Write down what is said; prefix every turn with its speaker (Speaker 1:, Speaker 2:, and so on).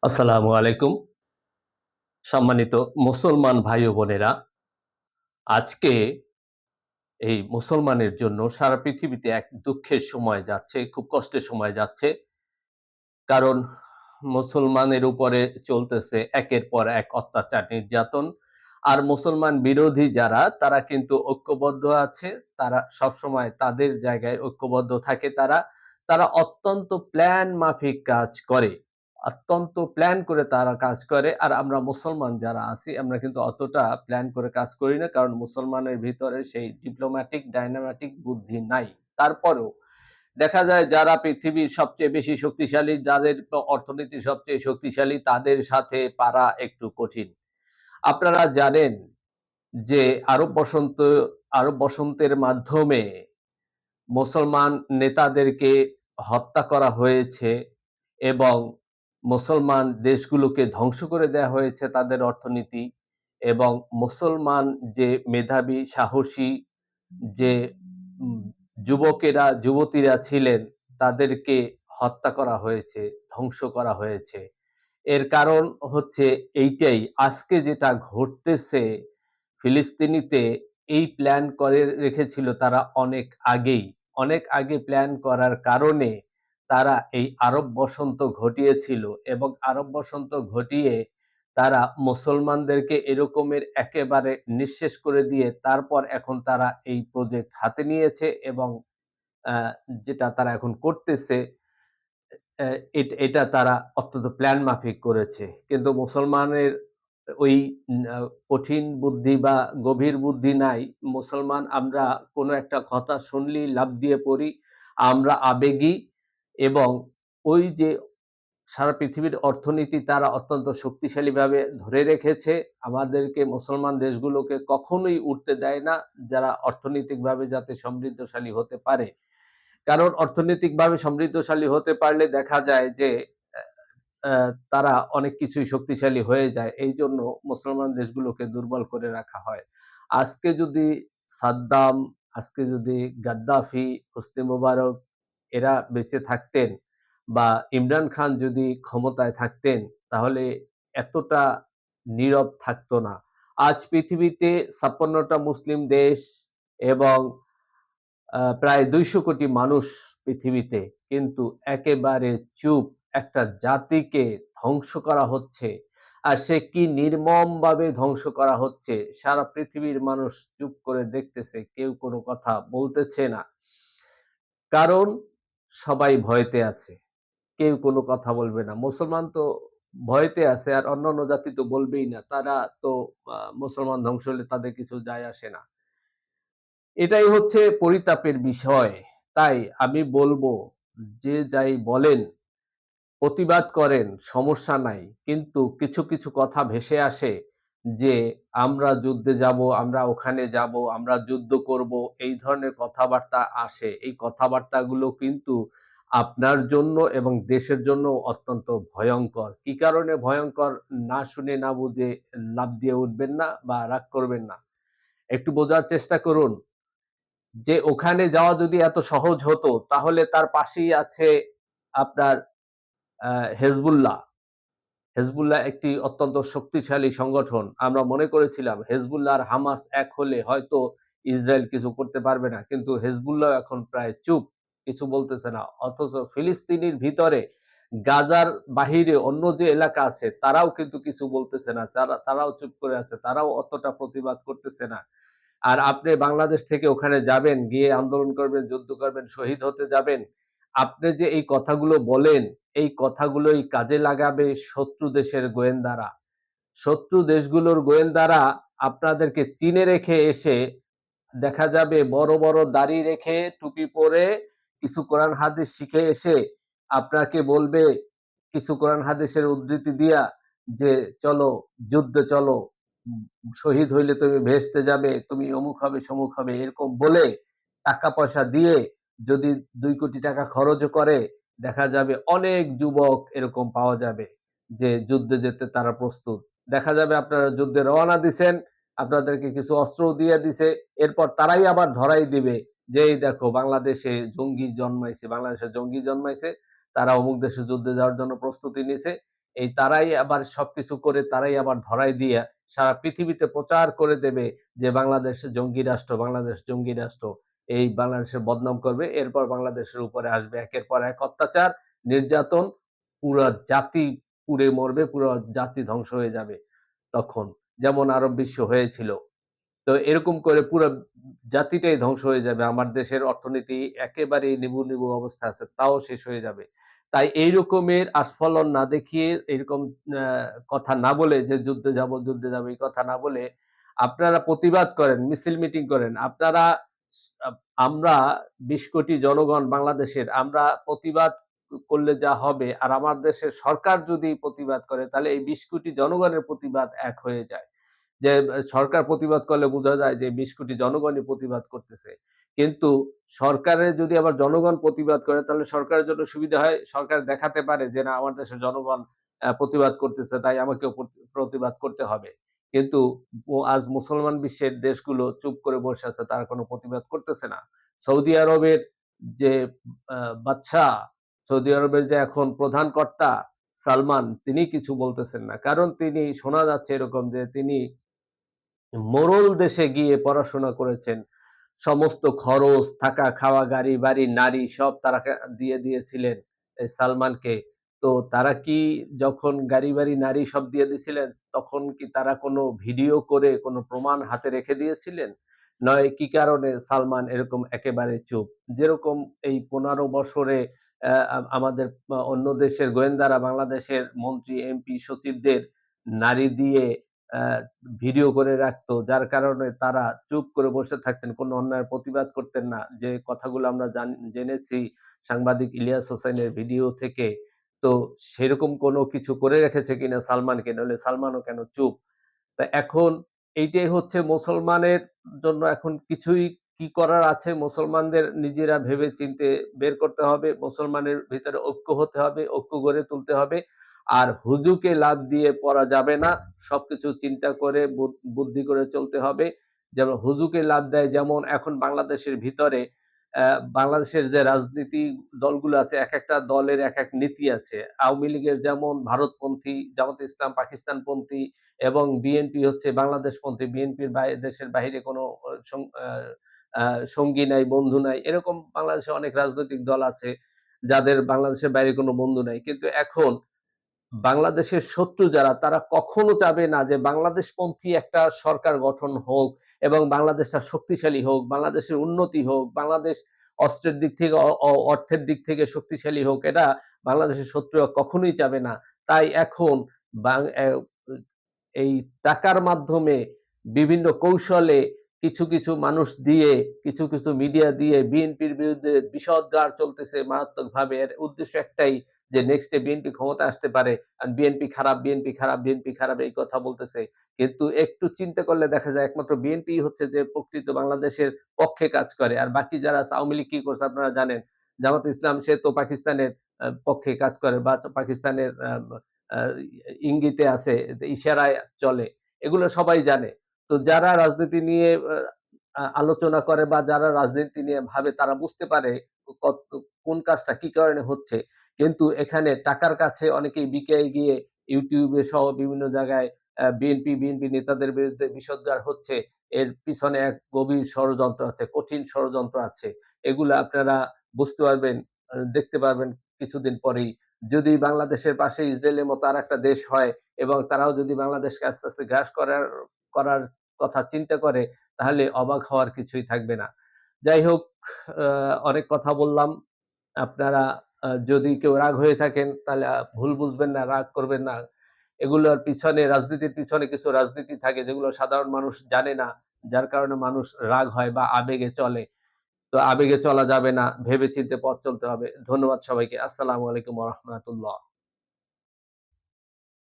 Speaker 1: আসসালামু আলাইকুম। সম্মানিত মুসলমান ভাই ও বোনেরা, আজকে এই মুসলমানের জন্য সারা পৃথিবীতে এক দুঃখের সময় যাচ্ছে, খুব কষ্টের সময় যাচ্ছে। কারণ মুসলমানের উপরে চলতেছে একের পর এক অত্যাচার, নির্যাতন। আর মুসলমান বিরোধী যারা, তারা কিন্তু ঐক্যবদ্ধ আছে। তারা সবসময় তাদের জায়গায় ঐক্যবদ্ধ থাকে তারা। তারা অত্যন্ত প্ল্যান মাফিক কাজ করে। অত্যন্ত প্ল্যান করে তারা কাজ করে। আর আমরা মুসলমান যারা আছি, আমরা কিন্তু অতটা প্ল্যান করে কাজ করি না। কারণ মুসলমানের ভিতরে সেই ডিপ্লোম্যাটিক, ডায়নামাটিক বুদ্ধি নাই। তারপরেও দেখা যায় যারা পৃথিবীর সবচেয়ে বেশি শক্তিশালী, যাদের অর্থনীতি সবচেয়ে শক্তিশালী, তাদের সাথে পারা একটু কঠিন। আপনারা জানেন যে আরব বসন্তের মাধ্যমে মুসলমান নেতাদেরকে হত্যা করা হয়েছে এবং মুসলমান দেশগুলোকে ধ্বংস করে দেয়া হয়েছে তাদের অর্থনীতি, এবং মুসলমান যে মেধাবী, সাহসী যে উম যুবকেরা, যুবতীরা ছিলেন, তাদেরকে হত্যা করা হয়েছে, ধ্বংস করা হয়েছে। এর কারণ হচ্ছে এইটাই। আজকে যেটা ঘটতেছে ফিলিস্তিনিতে, এই প্ল্যান করে রেখেছিল তারা অনেক আগেই। অনেক আগে প্ল্যান করার কারণে তারা এই আরব বসন্ত ঘটিয়েছিল, এবং আরব বসন্ত ঘটিয়ে তারা মুসলমানদেরকে এরকমের একেবারে নিঃশেষ করে দিয়ে তারপর এখন তারা এই প্রজেক্ট হাতে নিয়েছে, এবং আ যেটা তারা এখন করতেছে, অ্যা এটা তারা অত্যন্ত প্ল্যান মাফিক করেছে। কিন্তু মুসলমানের ওই কঠিন বুদ্ধি বা গভীর বুদ্ধি নাই। মুসলমান আমরা কোনো একটা কথা শুনলেই লাফ দিয়ে পড়ি। আমরা আবেগী, এবং ওই যে সারা পৃথিবীর অর্থনীতি তারা অত্যন্ত শক্তিশালীভাবে ধরে রেখেছে। আমাদেরকে, মুসলমান দেশগুলোকে কখনোই উঠতে দেয় না, যারা অর্থনৈতিকভাবে যাতে সমৃদ্ধশালী হতে পারে। কারণ অর্থনৈতিকভাবে সমৃদ্ধশালী হতে পারলে দেখা যায় যে অ্যা অ্যা তারা অনেক কিছুই শক্তিশালী হয়ে যায়। এইজন্য মুসলমান দেশগুলোকে দুর্বল করে রাখা হয়। আজকে যদি সাদ্দাম, আজকে যদি গাদ্দাফি, হোসনি মোবারক এরা বেঁচে থাকতেন, বা ইমরান খান যদি ক্ষমতায় থাকতেন, তাহলে এতটা নীরব থাকতো না। আজ পৃথিবীতে ৫৬ টা মুসলিম দেশ এবং প্রায় ২০০ কোটি মানুষ পৃথিবীতে, কিন্তু একেবারে চুপ। একটা জাতিকে ধ্বংস করা হচ্ছে। আর সে কি নির্মমভাবে ধ্বংস করা হচ্ছে, সারা পৃথিবীর মানুষ চুপ করে দেখতেছে। কেউ কোনো কথা বলতেছে না। কারণ সবাই ভয়তে আছে। কেউ কোনো কথা বলবে না। মুসলমান তো ভয়তে আছে, আর অন্যান্য জাতি তো বলবেই না। তারা তো মুসলমান ধ্বংস হলে তাদের কিছু যায় আসে না। এটাই হচ্ছে পরিতাপের বিষয়। তাই আমি বলবো, যে যাই বলেন, প্রতিবাদ করেন, সমস্যা নাই। কিন্তু কিছু, কিছু কথা ভেসে আসে যে আমরা যুদ্ধে যাবো, আমরা ওখানে যাবো, আমরা যুদ্ধ করবো, এই ধরনের কথাবার্তা আসে। এই কথাবার্তাগুলো কিন্তু আপনার জন্য এবং দেশের জন্য অত্যন্ত ভয়ংকর। কি কারণে ভয়ংকর, না শুনে না বুঝে লাফ দিয়ে উঠবেন না বা রাগ করবেন না। একটু বোঝার চেষ্টা করুন যে ওখানে যাওয়া যদি এত সহজ হতো, তাহলে তার পাশেই আছে আপনার আ হেজবুল্লাহ। হেজবুল্লাহ একটি অত্যন্ত শক্তিশালী সংগঠন। আমরা মনে করেছিলাম হেজবুল্লাহ আর হামাস এক হলে হয়তো ইসরায়েল কিছু করতে পারবে না। কিন্তু হেজবুল্লাহ এখন প্রায় চুপ, কিছু বলতেছে না। অথচ ফিলিস্তিনির ভিতরে, গাজার বাহিরে অন্য যে এলাকা আছে, তারাও কিন্তু কিছু বলতেছে না। তারাও চুপ করে আছে। তারাও অতটা প্রতিবাদ করতেছে না। আর আপনি বাংলাদেশ থেকে ওখানে যাবেন, গিয়ে আন্দোলন করবেন, যুদ্ধ করবেন, শহীদ হতে যাবেন। আপনি যে এই কথাগুলো বলেন, এই কথাগুলোই কাজে লাগাবে শত্রু দেশের গোয়েন্দারা। শত্রু দেশগুলোর গোয়েন্দারা আপনাদেরকে চিনে রেখে এসে, দেখা যাবে বড়, বড় দাড়ি রেখে, টুপি পরে, কিছু কোরআন হাদিস শিখে এসে আপনাকে বলবে, কিছু কোরআন হাদিসের উদ্ধৃতি দিয়া যে, "চলো, যুদ্ধে চলো। উম শহীদ হইলে তুমি ভেস্তে যাবে, তুমি অমুক হবে, সমুক হবে।" এরকম বলে টাকা-পয়সা দিয়ে যদি ৳২,০০,০০,০০০ খরচও করে, দেখা যাবে অনেক যুবক এরকম পাওয়া যাবে যে যুদ্ধে যেতে তারা প্রস্তুত। দেখা যাবে আপনারা যুদ্ধে রওনা দিছেন, আপনাদেরকে কিছু অস্ত্রও দিয়ে দিছে। এরপর তারাই আবার ধরাই দিবে যে, "এই দেখো বাংলাদেশে জঙ্গি জন্মাইছে, বাংলাদেশে জঙ্গি জন্মাইছে। তারা অমুক দেশে যুদ্ধে যাওয়ার জন্য প্রস্তুতি নিছে।" এই তারাই আবার সবকিছু করে তারাই আবার ধরাই দিয়ে সারা পৃথিবীতে প্রচার করে দেবে যে বাংলাদেশ জঙ্গি রাষ্ট্র, বাংলাদেশ জঙ্গি রাষ্ট্র। এই বাংলাদেশের বদনাম করবে। এরপর বাংলাদেশের উপরে আসবে একের পর এক অত্যাচার, নির্যাতন, পুরা জাতি পুড়ে মরবে, পুরা জাতি ধ্বংস হয়ে যাবে তখন। যেমন আরব বিশ্ব হয়েছিল। তো এরকম করে পুরা জাতিটাই ধ্বংস হয়ে যাবে। আমার দেশের অর্থনীতি একেবারেই নিভু, নিভু অবস্থায় আছে। তাও শেষ হয়ে যাবে। তাই এই রকমের আস্ফলন না দেখিয়ে এরকম আ কথা না বলে যে যুদ্ধে যাব, যুদ্ধে যাব এই কথা না বলে আপনারা প্রতিবাদ করেন, মিছিল মিটিং করেন। আপনারা স আপ আমরা ২০ কোটি জনগণ বাংলাদেশের আমরা প্রতিবাদ করলে যা হবে আর আমার দেশের সরকার যদি প্রতিবাদ করে তাহলে এই ২০ কোটি জনগণের প্রতিবাদ এক হয়ে যায়। যে সরকার প্রতিবাদ করলে বোঝা যায় যে ২০ কোটি জনগণই প্রতিবাদ করতেছে। কিন্তু সরকারের যদি আবার জনগণ প্রতিবাদ করে তাহলে সরকারের জন্য সুবিধা হয়। সরকার দেখাতে পারে যে না আমার দেশের জনগণ প্রতিবাদ করতেছে তাই আমাকেও প্রতিবাদ করতে হবে। কিন্তু আজ মুসলমান বিশ্বের দেশগুলো চুপ করে বসে আছে। তারা কোন প্রতিবাদ করতেছে না। সৌদি আরবের যে আ বাদশা, সৌদি আরবের যে এখন প্রধান কর্তা সালমান তিনি কিছু বলতেছেন না। কারণ তিনি শোনা যাচ্ছে এরকম যে তিনি মোড়ল দেশে গিয়ে পড়াশোনা করেছেন। সমস্ত খরচ, থাকা, খাওয়া, গাড়ি, বাড়ি, নারী সব তারা দিয়ে দিয়েছিলেন এই সালমানকে। তো তারা কি যখন গাড়ি, বাড়ি, নারী সব দিয়ে দিছিলেন, তখন কি তারা কোনো ভিডিও করে কোনো প্রমাণ হাতে রেখে দিয়েছিলেন? নয় কি কারণে সালমান এরকম একেবারে চুপ? যেরকম এই ১৫ বছরে আমাদের অন্য দেশের গোয়েন্দারা বাংলাদেশের মন্ত্রী, এমপি, সচিবদের নারী দিয়ে আ ভিডিও করে রাখতো। যার কারণে তারা চুপ করে বসে থাকতেন। কোন অন্যায়ের প্রতিবাদ করতেন না। যে কথাগুলো আমরা জেনেছি সাংবাদিক ইলিয়াস হোসেনের ভিডিও থেকে। তো সেরকম কোনো কিছু করে রেখেছে কিনা সালমানকে? নইলে সালমানও কেন চুপ? তা এখন এইটাই হচ্ছে মুসলমানের জন্য এখন কিছুই কি করার আছে মুসলমানদের নিজেরা ভেবে চিন্তে বের করতে হবে। মুসলমানের ভিতরে ঐক্য হতে হবে, ঐক্য গড়ে তুলতে হবে। আর হুজুকে লাফ দিয়ে পড়া যাবে না। সবকিছু চিন্তা করে বুদ্ধি করে চলতে হবে। যেমন হুজুকে লাফ দেয় যেমন এখন বাংলাদেশের ভিতরে বাংলাদেশের যে রাজনীতি দলগুলো আছে একেকটা দলের একেক নীতি আছে। আওয়ামী লীগের যেমন ভারতপন্থী, জামাতে ইসলাম পাকিস্তানপন্থী এবং বিএনপি হচ্ছে বাংলাদেশপন্থী। বিএনপির দেশের বাহিরে কোনো অ সং আ আ সঙ্গী নাই, বন্ধু নাই। এরকম বাংলাদেশে অনেক রাজনৈতিক দল আছে, যাদের বাংলাদেশের বাইরে কোনো বন্ধু নাই। কিন্তু এখন বাংলাদেশের শত্রু যারা তারা কখনো চাবে না যে বাংলাদেশপন্থী একটা সরকার গঠন হোক এবং বাংলাদেশটা শক্তিশালী হোক, বাংলাদেশের উন্নতি হোক, বাংলাদেশ অস্ত্রের দিক থেকে অর্থের দিক থেকে শক্তিশালী হোক। এটা বাংলাদেশের শত্রুরা কখনোই চাবে না। তাই এখন বাং অ্যা এই টাকার মাধ্যমে বিভিন্ন কৌশলে কিছু, কিছু মানুষ দিয়ে, কিছু, কিছু মিডিয়া দিয়ে বিএনপির বিরুদ্ধে বিষোদ্গার চলতেছে মারাত্মকভাবে। এর উদ্দেশ্য একটাই যে নেক্সট এ বিএনপি ক্ষমতায় আসতে পারে। আর বিএনপি খারাপ, বিএনপি খারাপ, বিএনপি খারাপ এই কথা বলতেছে। কিন্তু একটু চিন্তা করলে দেখা যায় একমাত্র বিএনপিই হচ্ছে যে প্রকৃত বাংলাদেশের পক্ষে কাজ করে। আর বাকি যারা আছে আওয়ামী লীগ কি করছে আপনারা জানেন। জামাত ইসলাম সে তো পাকিস্তানের পক্ষে কাজ করে বা পাকিস্তানের আ ইঙ্গিতে আছে, ইশারায় চলে। এগুলো সবাই জানে। তো যারা রাজনীতি নিয়ে আলোচনা করে বা যারা রাজনীতি নিয়ে ভাবে তারা বুঝতে পারে কত কোন কাজটা কি কারণে হচ্ছে। কিন্তু এখানে টাকার কাছে অনেকেই বিকিয়ে গিয়ে YouTube এ সহ বিভিন্ন জায়গায় বিএনপি নেতাদের বিরুদ্ধে বিষোদ্গার হচ্ছে। এর পিছনে এক গভীর ষড়যন্ত্র আছে, কঠিন ষড়যন্ত্র আছে। এগুলা আপনারা বুঝতে পারবেন, দেখতে পারবেন কিছুদিন পরেই। যদি বাংলাদেশের পাশে ইসরায়েলের মতো আরেকটা দেশ হয় এবং তারাও যদি বাংলাদেশকে আস্তে, আস্তে গ্রাস করার কথা চিন্তা করে তাহলে অবাক হওয়ার কিছুই থাকবে না। যাই হোক আ অনেক কথা বললাম। আপনারা যদি কেউ রাগ হয়ে থাকেন তাহলে ভুল বুঝবেন না, রাগ করবেন না। এগুলোর পিছনে রাজনীতির পিছনে কিছু রাজনীতি থাকে যেগুলো সাধারণ মানুষ জানে না। যার কারণে মানুষ রাগ হয় বা আবেগে চলে। তো আবেগে চলা যাবে না। ভেবে চিন্তে পথ চলতে হবে। ধন্যবাদ সবাইকে। আসসালামু আলাইকুম ওয়া রাহমাতুল্লাহ।